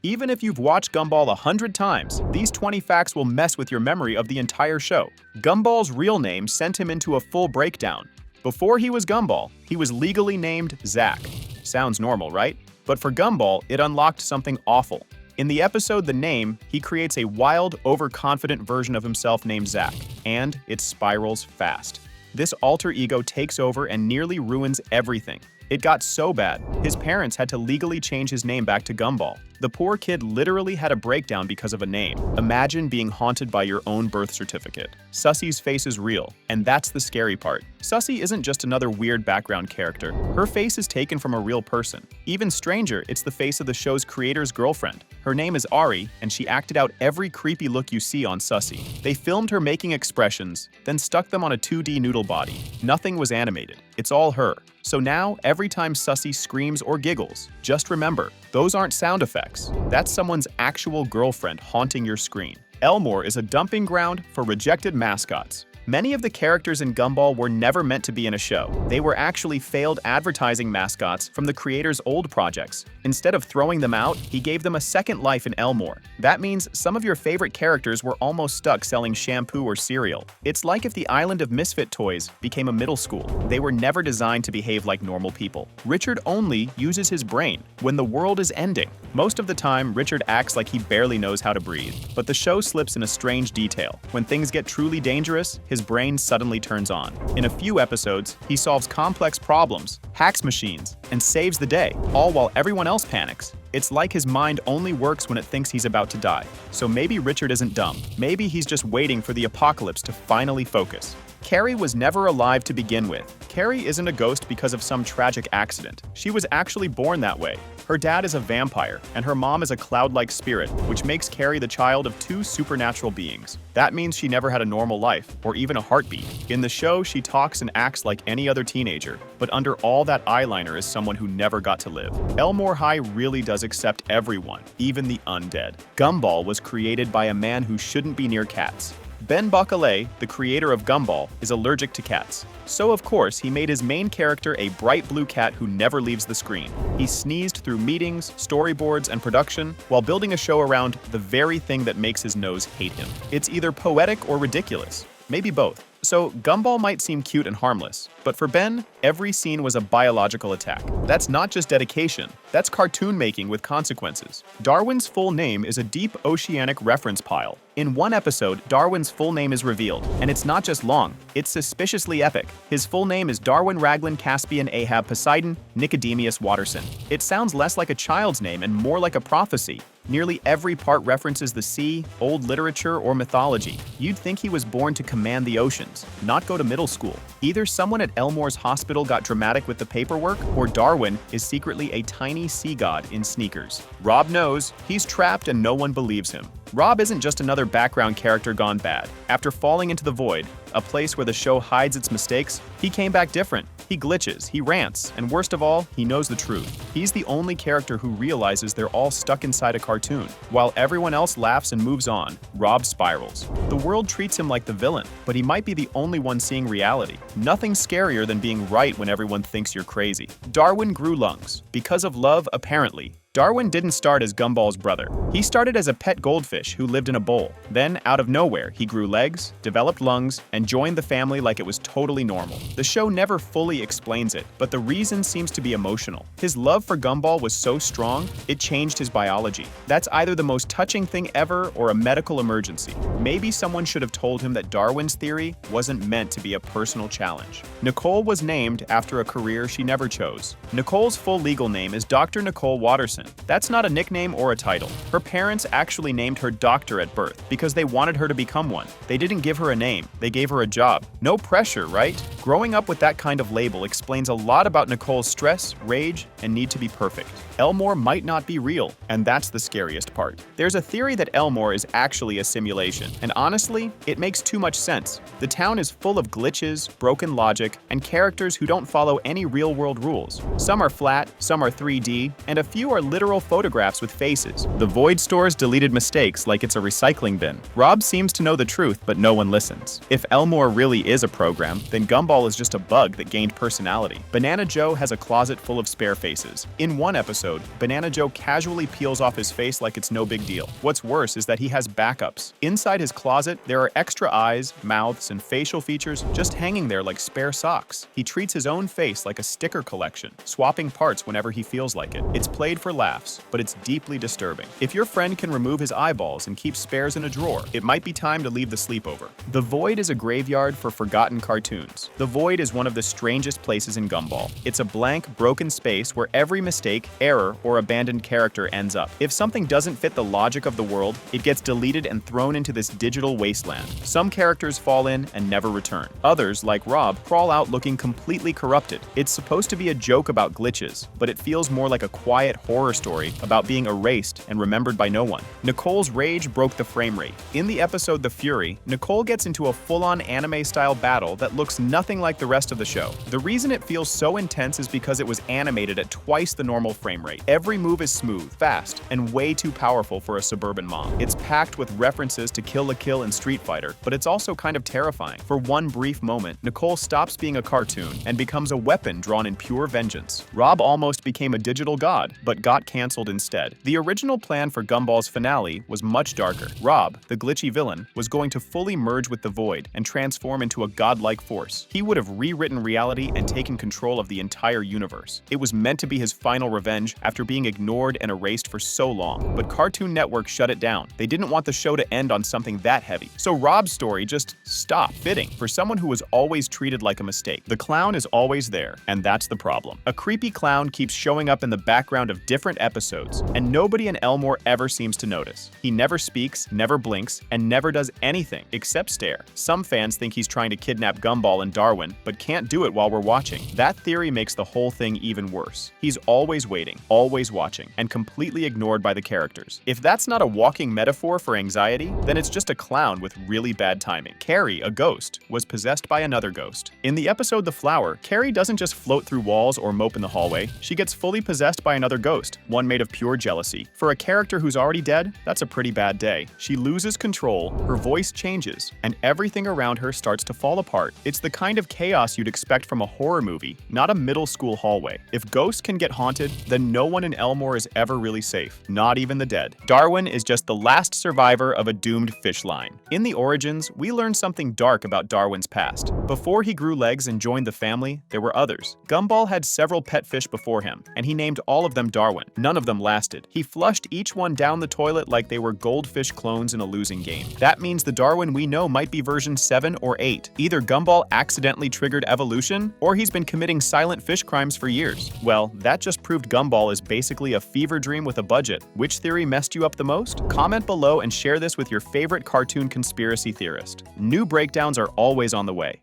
Even if you've watched Gumball 100 times, these 20 facts will mess with your memory of the entire show. Gumball's real name sent him into a full breakdown. Before he was Gumball, he was legally named Zack. Sounds normal, right? But for Gumball, it unlocked something awful. In the episode The Name, he creates a wild, overconfident version of himself named Zack, and it spirals fast. This alter ego takes over and nearly ruins everything. It got so bad, his parents had to legally change his name back to Gumball. The poor kid literally had a breakdown because of a name. Imagine being haunted by your own birth certificate. Susie's face is real, and that's the scary part. Susie isn't just another weird background character. Her face is taken from a real person. Even stranger, it's the face of the show's creator's girlfriend. Her name is Ari, and she acted out every creepy look you see on Susie. They filmed her making expressions, then stuck them on a 2D noodle body. Nothing was animated. It's all her. So now, every time Susie screams or giggles, just remember, those aren't sound effects. That's someone's actual girlfriend haunting your screen. Elmore is a dumping ground for rejected mascots. Many of the characters in Gumball were never meant to be in a show. They were actually failed advertising mascots from the creator's old projects. Instead of throwing them out, he gave them a second life in Elmore. That means some of your favorite characters were almost stuck selling shampoo or cereal. It's like if the island of misfit toys became a middle school. They were never designed to behave like normal people. Richard only uses his brain when the world is ending. Most of the time, Richard acts like he barely knows how to breathe. But the show slips in a strange detail. When things get truly dangerous, his brain suddenly turns on. In a few episodes, he solves complex problems, hacks machines, and saves the day, all while everyone else panics. It's like his mind only works when it thinks he's about to die. So maybe Richard isn't dumb. Maybe he's just waiting for the apocalypse to finally focus. Carrie was never alive to begin with. Carrie isn't a ghost because of some tragic accident. She was actually born that way. Her dad is a vampire, and her mom is a cloud-like spirit, which makes Carrie the child of two supernatural beings. That means she never had a normal life, or even a heartbeat. In the show, she talks and acts like any other teenager, but under all that eyeliner is someone who never got to live. Elmore High really does accept everyone, even the undead. Gumball was created by a man who shouldn't be near cats. Ben Boccalet, the creator of Gumball, is allergic to cats. So of course, he made his main character a bright blue cat who never leaves the screen. He sneezed through meetings, storyboards, and production while building a show around the very thing that makes his nose hate him. It's either poetic or ridiculous. Maybe both. So Gumball might seem cute and harmless, but for Ben, every scene was a biological attack. That's not just dedication, that's cartoon making with consequences. Darwin's full name is a deep oceanic reference pile. In one episode, Darwin's full name is revealed, and it's not just long, it's suspiciously epic. His full name is Darwin Raglan Caspian Ahab Poseidon Nicodemus Watterson. It sounds less like a child's name and more like a prophecy. Nearly every part references the sea, old literature, or mythology. You'd think he was born to command the oceans, not go to middle school. Either someone at Elmore's hospital got dramatic with the paperwork, or Darwin is secretly a tiny sea god in sneakers. Rob knows, he's trapped and no one believes him. Rob isn't just another background character gone bad. After falling into the void, a place where the show hides its mistakes, he came back different. He glitches, he rants, and worst of all, he knows the truth. He's the only character who realizes they're all stuck inside a cartoon. While everyone else laughs and moves on, Rob spirals. The world treats him like the villain, but he might be the only one seeing reality. Nothing's scarier than being right when everyone thinks you're crazy. Darwin grew lungs. Because of love, apparently. Darwin didn't start as Gumball's brother. He started as a pet goldfish who lived in a bowl. Then, out of nowhere, he grew legs, developed lungs, and joined the family like it was totally normal. The show never fully explains it, but the reason seems to be emotional. His love for Gumball was so strong, it changed his biology. That's either the most touching thing ever or a medical emergency. Maybe someone should have told him that Darwin's theory wasn't meant to be a personal challenge. Nicole was named after a career she never chose. Nicole's full legal name is Dr. Nicole Watterson. That's not a nickname or a title. Her parents actually named her Doctor at birth because they wanted her to become one. They didn't give her a name, they gave her a job. No pressure, right? Growing up with that kind of label explains a lot about Nicole's stress, rage, and need to be perfect. Elmore might not be real, and that's the scariest part. There's a theory that Elmore is actually a simulation, and honestly, it makes too much sense. The town is full of glitches, broken logic, and characters who don't follow any real-world rules. Some are flat, some are 3D, and a few are literal photographs with faces. The Void stores deleted mistakes like it's a recycling bin. Rob seems to know the truth, but no one listens. If Elmore really is a program, then Gumball is just a bug that gained personality. Banana Joe has a closet full of spare faces. In one episode, Banana Joe casually peels off his face like it's no big deal. What's worse is that he has backups. Inside his closet, there are extra eyes, mouths, and facial features just hanging there like spare socks. He treats his own face like a sticker collection, swapping parts whenever he feels like it. It's played for laughs, but it's deeply disturbing. If your friend can remove his eyeballs and keep spares in a drawer, it might be time to leave the sleepover. The Void is a graveyard for forgotten cartoons. The Void is one of the strangest places in Gumball. It's a blank, broken space where every mistake, error, or abandoned character ends up. If something doesn't fit the logic of the world, it gets deleted and thrown into this digital wasteland. Some characters fall in and never return. Others, like Rob, crawl out looking completely corrupted. It's supposed to be a joke about glitches, but it feels more like a quiet horror story about being erased and remembered by no one. Nicole's rage broke the frame rate. In the episode The Fury, Nicole gets into a full-on anime-style battle that looks nothing like the rest of the show. The reason it feels so intense is because it was animated at twice the normal frame rate. Every move is smooth, fast, and way too powerful for a suburban mom. It's packed with references to Kill la Kill and Street Fighter, but it's also kind of terrifying. For one brief moment, Nicole stops being a cartoon and becomes a weapon drawn in pure vengeance. Rob almost became a digital god, but got cancelled instead. The original plan for Gumball's finale was much darker. Rob, the glitchy villain, was going to fully merge with the Void and transform into a godlike force. He would have rewritten reality and taken control of the entire universe. It was meant to be his final revenge after being ignored and erased for so long, but Cartoon Network shut it down. They didn't want the show to end on something that heavy. So Rob's story just stopped. Fitting for someone who was always treated like a mistake. The clown is always there, and that's the problem. A creepy clown keeps showing up in the background of different episodes, and nobody in Elmore ever seems to notice. He never speaks, never blinks, and never does anything except stare. Some fans think he's trying to kidnap Gumball and Darwin, but can't do it while we're watching. That theory makes the whole thing even worse. He's always waiting, always watching, and completely ignored by the characters. If that's not a walking metaphor for anxiety, then it's just a clown with really bad timing. Carrie, a ghost, was possessed by another ghost. In the episode The Flower, Carrie doesn't just float through walls or mope in the hallway. She gets fully possessed by another ghost, one made of pure jealousy. For a character who's already dead, that's a pretty bad day. She loses control, her voice changes, and everything around her starts to fall apart. It's the kind of chaos you'd expect from a horror movie, not a middle school hallway. If ghosts can get haunted, then no one in Elmore is ever really safe, not even the dead. Darwin is just the last survivor of a doomed fish line. In the origins, we learn something dark about Darwin's past. Before he grew legs and joined the family, there were others. Gumball had several pet fish before him, and he named all of them Darwin. None of them lasted. He flushed each one down the toilet like they were goldfish clones in a losing game. That means the Darwin we know might be version 7 or 8. Either Gumball accidentally triggered evolution, or he's been committing silent fish crimes for years. Well, that just proved Gumball is basically a fever dream with a budget. Which theory messed you up the most? Comment below and share this with your favorite cartoon conspiracy theorist. New breakdowns are always on the way.